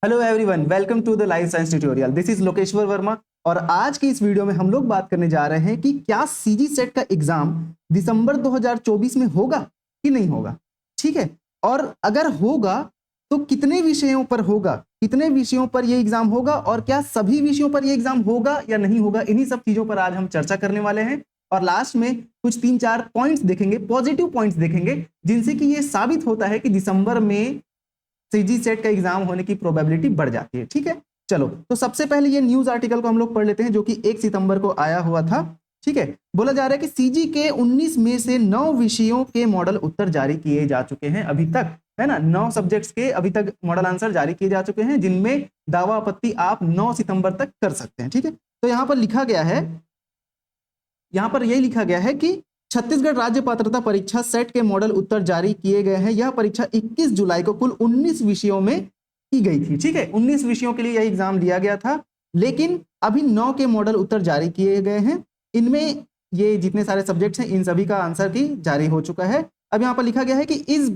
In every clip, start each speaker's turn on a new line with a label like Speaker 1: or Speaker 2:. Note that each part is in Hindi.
Speaker 1: Hello everyone, welcome to the life science tutorial. This is Lokeshwar Verma और आज की इस वीडियो में हम लोग बात करने जा रहे हैं कि क्या सीजी सेट का एग्जाम दिसंबर 2024 में होगा कि नहीं होगा। ठीक है, और अगर होगा तो कितने विषयों पर होगा, कितने विषयों पर यह एग्जाम होगा और क्या सभी विषयों पर यह एग्जाम होगा या नहीं होगा। इन्हीं सब चीजों पर आज हम चर्चा करने वाले हैं और लास्ट में कुछ 3-4 पॉइंट्स देखेंगे, पॉजिटिव पॉइंट्स देखेंगे, जिनसे कि यह साबित होता है कि दिसंबर में सीजी सेट का एग्जाम होने की प्रोबेबिलिटी बढ़ जाती है। ठीक है, चलो तो सबसे पहले ये न्यूज आर्टिकल को हम लोग पढ़ लेते हैं जो कि 1 सितंबर को आया हुआ था। ठीक है, बोला जा रहा है कि सीजी के 19 में से 9 विषयों के मॉडल उत्तर जारी किए जा चुके हैं अभी तक, है ना। 9 सब्जेक्ट्स के अभी तक मॉडल आंसर जारी किए जा चुके हैं, जिनमें दावा आपत्ति आप 9 सितंबर तक कर सकते हैं। ठीक है, तो यहां पर लिखा गया है, यहां पर यही लिखा गया है कि छत्तीसगढ़ राज्य पात्रता परीक्षा सेट के मॉडल उत्तर जारी किए गए हैं। यह परीक्षा 21 जुलाई को कुल 19 विषयों में की गई थी। ठीक है, 19 विषयों के लिए यह एग्जाम लिया गया था, लेकिन अभी 9 के मॉडल उत्तर जारी किए गए हैं। इनमें ये जितने सारे सब्जेक्ट्स हैं इन सभी का आंसर की जारी हो चुका है। अब यहाँ पर लिखा गया है कि इस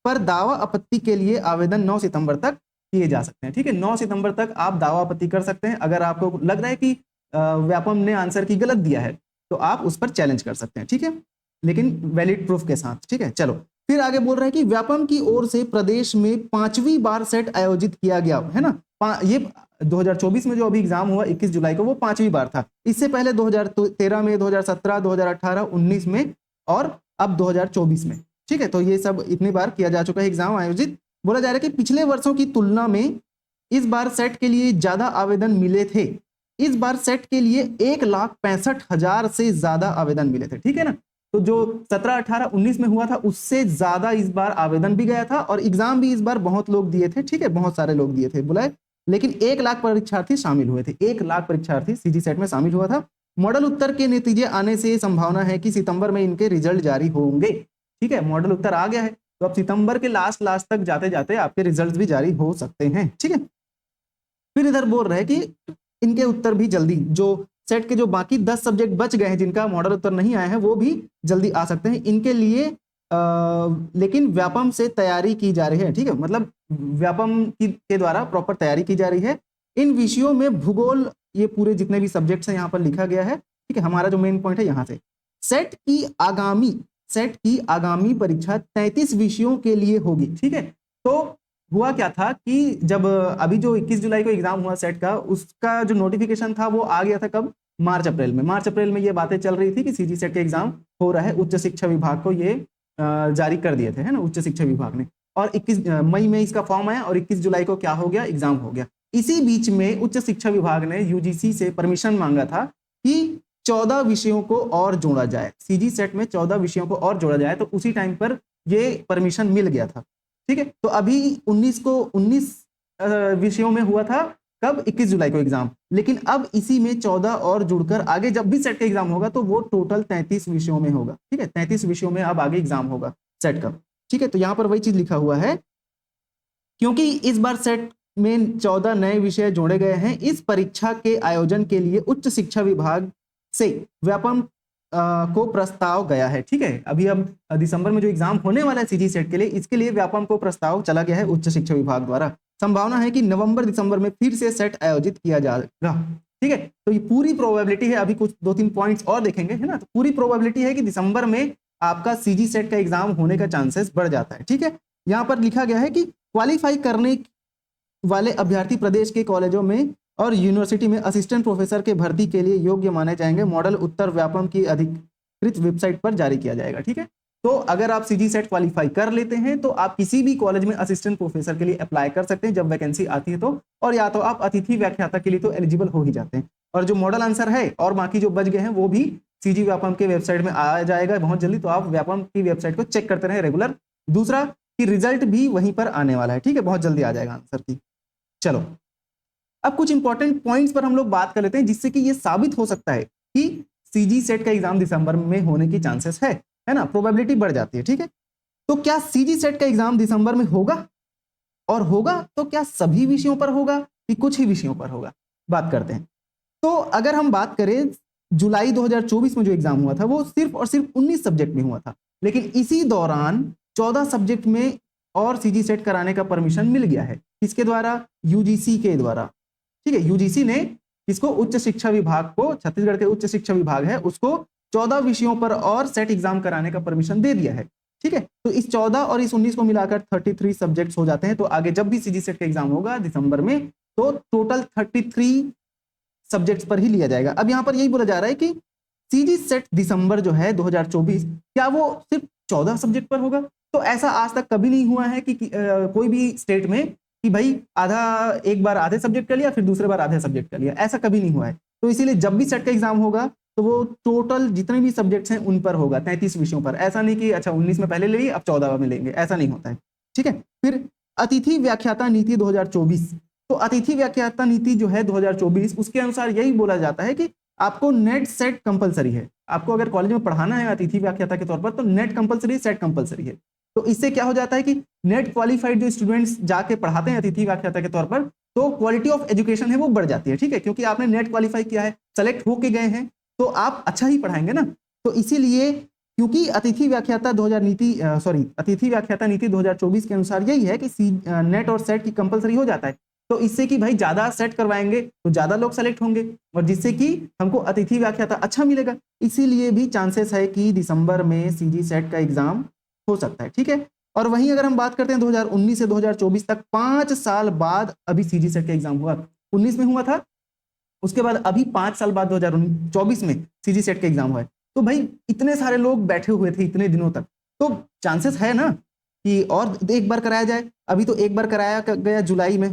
Speaker 1: पर दावा आपत्ति के लिए आवेदन 9 सितंबर तक किए जा सकते हैं। ठीक है, 9 सितंबर तक आप दावा आपत्ति कर सकते हैं। अगर आपको लग रहा है कि व्यापम ने आंसर की गलत दिया है तो आप उस पर चैलेंज कर सकते हैं। ठीक है, लेकिन वैलिड प्रूफ के साथ। ठीक है, चलो फिर आगे बोल रहा है कि व्यापम की ओर से प्रदेश में 5वीं बार सेट आयोजित किया गया है ना। ये 2024 में जो अभी एग्जाम हुआ 21 जुलाई को, वो 5वीं बार था। इससे पहले 2013 में, 2017, 2018, 19 में और अब 2024 में। ठीक है, तो ये सब इतनी बार किया जा चुका है एग्जाम आयोजित। बोला जा रहा है कि पिछले वर्षों की तुलना में इस बार सेट के लिए ज्यादा आवेदन मिले थे। इस बार सेट के लिए 1,65,000 से ज्यादा आवेदन मिले थे। ठीक है ना, तो जो 17, 18, 19 में हुआ था उससे ज्यादा इस बार आवेदन भी गया था और एग्जाम भी इस बार बहुत लोग दिए थे। ठीक है, बहुत सारे लोग दिए थे बुलाए, लेकिन 1 लाख परीक्षार्थी शामिल हुए थे। 1 लाख परीक्षार्थी सीजी सेट में शामिल हुआ था। मॉडल उत्तर के नतीजे आने से संभावना है कि सितंबर में इनके रिजल्ट जारी होंगे। ठीक है, मॉडल उत्तर आ गया है तो अब सितंबर के लास्ट तक जाते जाते आपके रिजल्ट भी जारी हो सकते हैं। ठीक है, फिर इधर बोल रहे हैं कि इनके उत्तर भी जल्दी, जो सेट के जो बाकी 10 सब्जेक्ट बच गए हैं जिनका मॉडल उत्तर नहीं आया है वो भी जल्दी आ सकते हैं इनके लिए। लेकिन व्यापम से तैयारी की जा रही है। ठीक है, मतलब व्यापम के द्वारा प्रॉपर तैयारी की जा रही है। इन विषयों में भूगोल, ये पूरे जितने भी सब्जेक्ट्स हैं यहाँ पर लिखा गया है। ठीक है, हमारा जो मेन पॉइंट है यहाँ से सेट की आगामी परीक्षा 33 विषयों के लिए होगी। ठीक है, तो हुआ क्या था कि जब अभी जो 21 जुलाई को एग्जाम हुआ सेट का, उसका जो नोटिफिकेशन था वो आ गया था कब, मार्च अप्रैल में। मार्च अप्रैल में ये बातें चल रही थी कि सीजी सेट का एग्जाम हो रहा है। उच्च शिक्षा विभाग को ये जारी कर दिए थे, है ना, उच्च शिक्षा विभाग ने। और 21 मई में इसका फॉर्म आया और 21 जुलाई को क्या हो गया, एग्जाम हो गया। इसी बीच में उच्च शिक्षा विभाग ने यूजीसी से परमिशन मांगा था कि 14 विषयों को और जोड़ा जाए, सीजी सेट में 14 विषयों को और जोड़ा जाए, तो उसी टाइम पर ये परमिशन मिल गया था। ठीक है, तो अभी 19 विषयों में हुआ था कब, 21 जुलाई को एग्जाम, लेकिन अब इसी में 14 और जुड़कर आगे जब भी सेट का एग्जाम होगा तो वो टोटल 33 विषयों में होगा। ठीक है, 33 विषयों में अब आगे एग्जाम होगा सेट का। ठीक है, तो यहां पर वही चीज लिखा हुआ है, क्योंकि इस बार सेट में 14 नए विषय जोड़े गए हैं। इस परीक्षा के आयोजन के लिए उच्च शिक्षा विभाग से व्यापम को प्रस्ताव गया है। ठीक है, अभी अब दिसंबर में जो एग्जाम होने वाला है सीजी सेट के लिए, इसके लिए व्यापम को प्रस्ताव चला गया है उच्च शिक्षा विभाग द्वारा। संभावना है कि नवंबर दिसंबर में फिर से सेट आयोजित किया जाएगा। ठीक है, तो ये पूरी प्रोबेबिलिटी है। अभी कुछ 2-3 पॉइंट्स और देखेंगे, है ना, तो पूरी प्रोबेबिलिटी है कि दिसंबर में आपका सीजी सेट का एग्जाम होने का चांसेस बढ़ जाता है। ठीक है, यहाँ पर लिखा गया है कि क्वालिफाई करने वाले अभ्यर्थी प्रदेश के कॉलेजों में और यूनिवर्सिटी में असिस्टेंट प्रोफेसर के भर्ती के लिए योग्य माने जाएंगे। मॉडल उत्तर व्यापम की अधिकृत वेबसाइट पर जारी किया जाएगा। ठीक है, तो अगर आप सीजी सेट क्वालिफाई कर लेते हैं तो आप किसी भी कॉलेज में असिस्टेंट प्रोफेसर के लिए अप्लाई कर सकते हैं जब वैकेंसी आती है तो, और या तो आप अतिथि व्याख्याता के लिए तो एलिजिबल हो ही जाते हैं। और जो मॉडल आंसर है और बाकी जो बच गए हैं वो भी सीजी व्यापम के वेबसाइट में आ जाएगा बहुत जल्दी, तो आप व्यापम की वेबसाइट को चेक करते रहे रेगुलर। दूसरा कि रिजल्ट भी वहीं पर आने वाला है। ठीक है, बहुत जल्दी आ जाएगा आंसर की। चलो अब कुछ इंपॉर्टेंट पॉइंट्स पर हम लोग बात कर लेते हैं जिससे कि ये साबित हो सकता है कि सीजी सेट का एग्जाम दिसंबर में होने की चांसेस है ना, प्रोबेबिलिटी बढ़ जाती है। ठीक है, तो क्या सीजी सेट का एग्जाम दिसंबर में होगा, और होगा तो क्या सभी विषयों पर होगा कि कुछ ही विषयों पर होगा, बात करते हैं। तो अगर हम बात करें जुलाई 2024 में जो एग्जाम हुआ था वो सिर्फ और सिर्फ 19 सब्जेक्ट में हुआ था, लेकिन इसी दौरान 14 सब्जेक्ट में और सीजी सेट कराने का परमिशन मिल गया है। किसके द्वारा? यूजीसी के द्वारा। ठीक है, यूजीसी ने इसको उच्च शिक्षा विभाग को, छत्तीसगढ़ के उच्च शिक्षा विभाग है उसको 14 विषयों पर और सेट एग्जाम कराने का परमिशन दे दिया है। ठीक है, तो इस 14 और इस 19 को मिलाकर 33 सब्जेक्ट्स हो जाते हैं। तो आगे जब भी सीजी सेट का एग्जाम होगा दिसंबर में, तो टोटल 33 सब्जेक्ट्स पर ही लिया जाएगा। अब यहाँ पर यही बोला जा रहा है कि सीजी सेट दिसंबर जो है 2024, क्या वो सिर्फ 14 सब्जेक्ट पर होगा? तो ऐसा आज तक कभी नहीं हुआ है कि कोई भी स्टेट में कि भाई आधा, एक बार आधे सब्जेक्ट कर लिया फिर दूसरे बार आधे सब्जेक्ट कर लिया, ऐसा कभी नहीं हुआ है। तो इसीलिए जब भी सेट का एग्जाम होगा तो वो टोटल जितने भी सब्जेक्ट्स हैं उन पर होगा, 33 विषयों पर। ऐसा नहीं कि अच्छा 19 में पहले ले लिए अब 14 में लेंगे, ऐसा नहीं होता है। ठीक है, फिर अतिथि व्याख्याता नीति 2024। तो अतिथि व्याख्याता नीति जो है 2024, उसके अनुसार यही बोला जाता है कि आपको नेट सेट कंपलसरी है। आपको अगर कॉलेज में पढ़ाना है अतिथि व्याख्याता के तौर पर तो नेट कंपलसरी, सेट कंपलसरी है। तो इससे क्या हो जाता है कि नेट क्वालिफाइड जो स्टूडेंट्स जाके पढ़ाते हैं अतिथि व्याख्याता के तौर पर, तो क्वालिटी ऑफ एजुकेशन है वो बढ़ जाती है। ठीक है, क्योंकि आपने नेट क्वालिफाई किया है, सेलेक्ट होके गए हैं, तो आप अच्छा ही पढ़ाएंगे ना। तो इसीलिए क्योंकि अतिथि व्याख्याता 2024 के अनुसार यही है कि नेट और सेट की कंपलसरी हो जाता है। तो इससे कि भाई ज्यादा सेट करवाएंगे तो ज्यादा लोग सेलेक्ट होंगे और जिससे कि हमको अतिथि व्याख्याता अच्छा मिलेगा। इसीलिए भी चांसेस है कि दिसंबर में सीजी सेट का एग्जाम हो सकता है। ठीक है, और वहीं अगर हम बात करते हैं 2019 से 2024 तक 5 साल बाद अभी सीजी सेट का एग्जाम हुआ। 19 में हुआ था, उसके बाद अभी 5 साल बाद 2024 में सीजी सेट का एग्जाम हुआ है। तो भाई इतने सारे लोग बैठे हुए थे इतने दिनों तक, तो चांसेस है ना कि और एक बार कराया जाए। अभी तो एक बार कराया गया जुलाई में,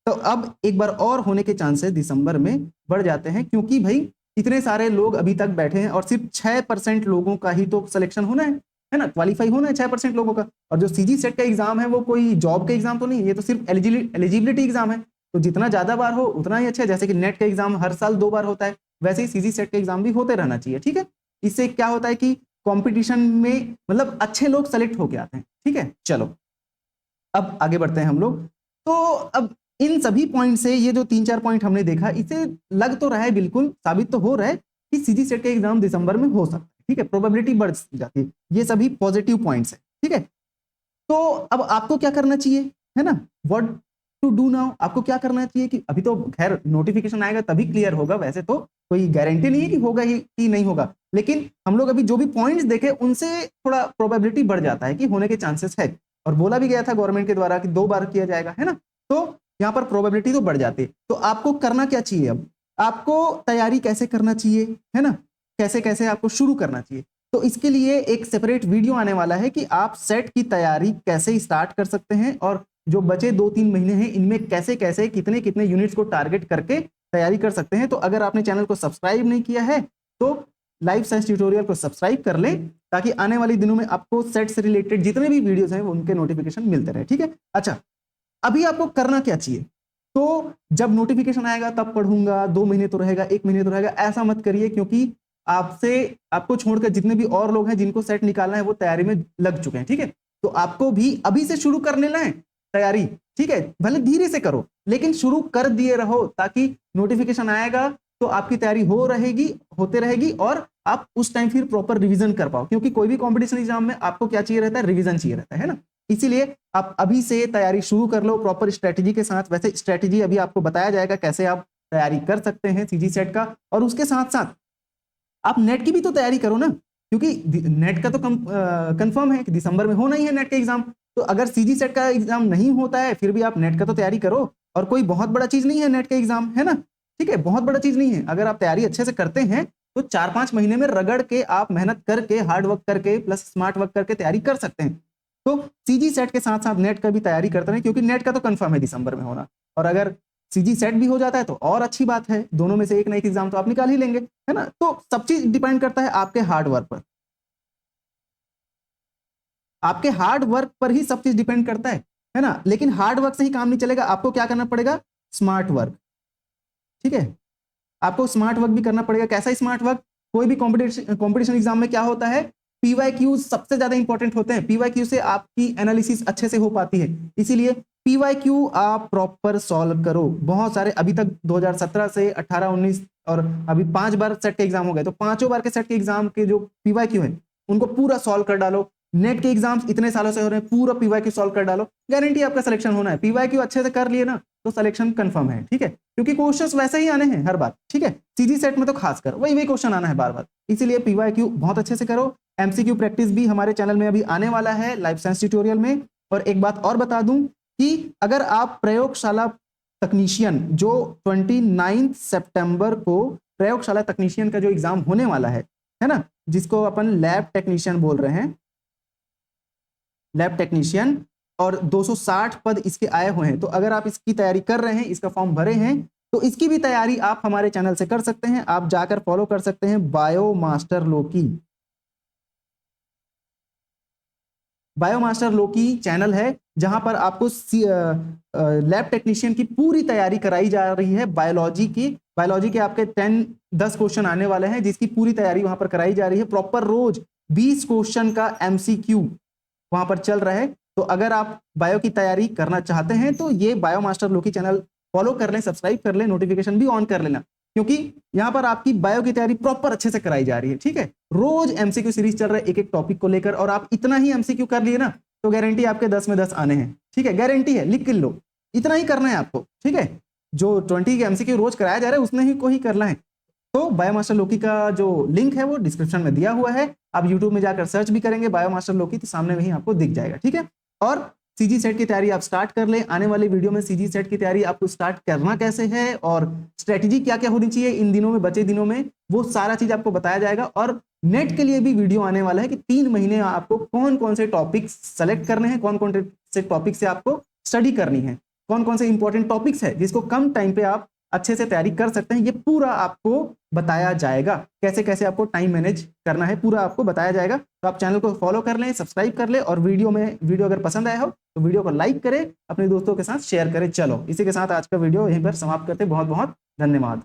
Speaker 1: तो अब एक बार और होने के चांसेस दिसंबर में बढ़ जाते हैं, क्योंकि भाई इतने सारे लोग अभी तक बैठे हैं और सिर्फ 6% लोगों का ही तो सिलेक्शन होना है ना, क्वालिफाई होना है 6% लोगों का। और जो सीजी सेट का एग्जाम है वो कोई जॉब का एग्जाम तो नहीं है, ये तो सिर्फ एलिजिबिलिटी एग्जाम है। तो जितना ज्यादा बार हो उतना ही अच्छा है। जैसे कि नेट का एग्जाम हर साल 2 बार होता है, वैसे ही सीजी सेट का एग्जाम भी होते रहना चाहिए। ठीक है, इससे क्या होता है कि कंपटीशन में मतलब अच्छे लोग सेलेक्ट होके आते हैं। ठीक है, चलो अब आगे बढ़ते हैं हम लोग। तो अब इन सभी पॉइंट से ये जो 3-4 पॉइंट हमने देखा, इसे लग तो रहा है, बिल्कुल साबित तो हो रहा है कि सीजी सेट का एग्जाम दिसंबर में हो सकता है। ठीक है, प्रोबेबिलिटी बढ़ जाती है। ये सभी पॉजिटिव पॉइंट्स है। ठीक है, तो अब आपको क्या करना चाहिए, है ना, व्हाट टू डू नाउ। आपको क्या करना चाहिए कि अभी तो खैर नोटिफिकेशन आएगा तभी क्लियर होगा, वैसे तो कोई गारंटी नहीं है कि होगा ही कि नहीं होगा, लेकिन हम लोग अभी जो भी पॉइंट्स देखे उनसे थोड़ा प्रोबेबिलिटी बढ़ जाता है कि होने के चांसेस है। और बोला भी गया था गवर्नमेंट के द्वारा कि 2 बार किया जाएगा, है ना, तो यहाँ पर प्रोबेबिलिटी तो बढ़ जाती है। तो आपको करना क्या चाहिए, अब आपको तैयारी कैसे करना चाहिए, है ना, कैसे कैसे आपको शुरू करना चाहिए। तो इसके लिए एक सेपरेट वीडियो आने वाला है कि आप सेट की तैयारी कैसे स्टार्ट कर सकते हैं और जो बचे 2-3 महीने हैं इनमें कैसे कैसे कितने कितने यूनिट्स को टारगेट करके तैयारी कर सकते हैं। तो अगर आपने चैनल को सब्सक्राइब नहीं किया है तो लाइफ साइंस ट्यूटोरियल को सब्सक्राइब कर लें, ताकि आने वाले दिनों में आपको सेट से रिलेटेड जितने भी वीडियोस हैं उनके नोटिफिकेशन मिलते रहे। ठीक है, अच्छा अभी आपको करना क्या चाहिए, तो जब नोटिफिकेशन आएगा तब पढ़ूंगा, 2 महीने तो रहेगा, 1 महीने तो रहेगा, ऐसा मत करिए, क्योंकि आपको छोड़कर जितने भी और लोग हैं जिनको सेट निकालना है वो तैयारी में लग चुके हैं। ठीक है, तो आपको भी अभी से शुरू कर लेना है तैयारी। ठीक है, भले धीरे से करो लेकिन शुरू कर दिए रहो, ताकि नोटिफिकेशन आएगा तो आपकी तैयारी होते रहेगी और आप उस टाइम फिर प्रॉपर रिवीजन कर पाओ। क्योंकि कोई भी कॉम्पिटिशन एग्जाम में आपको क्या चाहिए रहता है, रिवीजन चाहिए रहता है ना। इसीलिए आप अभी से तैयारी शुरू कर लो प्रॉपर स्ट्रेटेजी के साथ। वैसे स्ट्रेटेजी अभी आपको बताया जाएगा कैसे आप तैयारी कर सकते हैं सीजी सेट का, और उसके साथ साथ आप नेट की भी तो तैयारी करो ना, क्योंकि नेट का तो कंफर्म है कि दिसंबर में होना ही है नेट का एग्जाम। तो अगर सीजी सेट का एग्जाम नहीं होता है फिर भी आप नेट का तो तैयारी करो, और कोई बहुत बड़ा चीज नहीं है नेट का एग्जाम, है ना। ठीक है, बहुत बड़ा चीज नहीं है। अगर आप तैयारी अच्छे से करते हैं तो 4-5 महीने में रगड़ के आप मेहनत करके, हार्ड वर्क करके प्लस स्मार्ट वर्क करके तैयारी कर सकते हैं। तो सीजी सेट के साथ साथ नेट का भी तैयारी करते हैं, क्योंकि नेट का तो कंफर्म है दिसंबर में होना, और अगर सीजी सेट भी हो जाता है तो और अच्छी बात है। दोनों में से एक ना एक एग्जाम तो आप निकाल ही लेंगे, है ना। तो सब चीज डिपेंड करता है आपके हार्ड वर्क पर, आपके हार्ड वर्क पर ही सब चीज डिपेंड करता है ना। लेकिन हार्ड वर्क से ही काम नहीं चलेगा, आपको क्या करना पड़ेगा, स्मार्ट वर्क। ठीक है, आपको स्मार्ट वर्क भी करना पड़ेगा। कैसा स्मार्ट वर्क, कोई भी कॉम्पिटिशन एग्जाम में क्या होता है, पीवाईक्यू सबसे ज्यादा इंपॉर्टेंट होते हैं। पीवाईक्यू से आपकी एनालिसिस अच्छे से हो पाती है, इसीलिए पीवाईक्यू आप प्रॉपर सॉल्व करो। बहुत सारे अभी तक 2017 से 18, 19 और अभी 5 बार सेट के एग्जाम हो गए, तो 5 बार के सेट के एग्जाम के जो पीवाईक्यू है उनको पूरा सॉल्व कर डालो। नेट के एग्जाम्स इतने सालों से हो रहे हैं, पूरा पीवाईक्यू सॉल्व कर डालो, गारंटी आपका सिलेक्शन होना है। पीवाईक्यू अच्छे से कर लिए ना तो सिलेक्शन कंफर्म है, ठीक है, क्योंकि क्वेश्चंस वैसे ही आने हैं हर बार, ठीक है, सीजी सेट में तो खासकर वही वही क्वेश्चन आना है बार बार, इसीलिए पीवाईक्यू बहुत अच्छे से करो। एमसीक्यू प्रैक्टिस भी हमारे चैनल में अभी आने वाला है लाइफ साइंस ट्यूटोरियल में। और एक बात और बता दूं कि अगर आप प्रयोगशाला तकनीशियन जो 29 सितंबर को प्रयोगशाला तकनीशियन का जो एग्जाम होने वाला है ना, जिसको अपन लैब टेक्नीशियन बोल रहे हैं, लैब टेक्नीशियन, और 260 पद इसके आए हुए हैं, तो अगर आप इसकी तैयारी कर रहे हैं, इसका फॉर्म भरे हैं, तो इसकी भी तैयारी आप हमारे चैनल से कर सकते हैं। आप जाकर फॉलो कर सकते हैं बायोमास्टर लोकी, बायोमास्टर लोकी चैनल है जहां पर आपको लैब टेक्नीशियन की पूरी तैयारी कराई जा रही है। बायोलॉजी के आपके 10 क्वेश्चन आने वाले हैं, जिसकी पूरी तैयारी वहां पर कराई जा रही है। प्रॉपर रोज 20 क्वेश्चन का एमसीक्यू वहां पर चल रहा है। तो अगर आप बायो की तैयारी करना चाहते हैं तो ये बायोमास्टर लोकी चैनल फॉलो कर लें, सब्सक्राइब कर लें, नोटिफिकेशन भी ऑन कर लेना, क्योंकि यहाँ पर आपकी बायो की तैयारी प्रॉपर अच्छे से कराई जा रही है, ठीक है। रोज एमसीक्यू सीरीज चल रहा है एक एक टॉपिक को लेकर, और आप इतना ही एमसीक्यू कर लिए ना तो गारंटी आपके 10 में 10 आने हैं, ठीक है, गारंटी है, लिख लो, इतना ही करना है आपको, ठीक है। जो 20 के एमसीक्यू रोज कराया जा रहा है उसने ही को ही करना है। तो बायोमास्टर लोकी का जो लिंक है वो डिस्क्रिप्शन में दिया हुआ है, आप यूट्यूब में जाकर सर्च भी करेंगे बायोमास्टर लोकी तो सामने में ही आपको दिख जाएगा, ठीक है। और सीजी सेट की तैयारी आप स्टार्ट कर लें। आने वाले वीडियो में सीजी सेट की तैयारी आपको स्टार्ट करना कैसे है और स्ट्रेटेजी क्या क्या होनी चाहिए इन दिनों में, बचे दिनों में, वो सारा चीज आपको बताया जाएगा। और नेट के लिए भी वीडियो आने वाला है कि 3 महीने आपको कौन कौन से टॉपिक्स सेलेक्ट करने हैं, कौन कौन से टॉपिक से आपको स्टडी करनी है, कौन कौन से इंपॉर्टेंट टॉपिक्स है जिसको कम टाइम पे आप अच्छे से तैयारी कर सकते हैं, ये पूरा आपको बताया जाएगा। कैसे कैसे आपको टाइम मैनेज करना है पूरा आपको बताया जाएगा। तो आप चैनल को फॉलो कर लें, सब्सक्राइब कर लें, और वीडियो अगर पसंद आया हो तो वीडियो को लाइक करें, अपने दोस्तों के साथ शेयर करें। चलो इसी के साथ आज का वीडियो यहीं पर समाप्त करते हैं। बहुत बहुत धन्यवाद।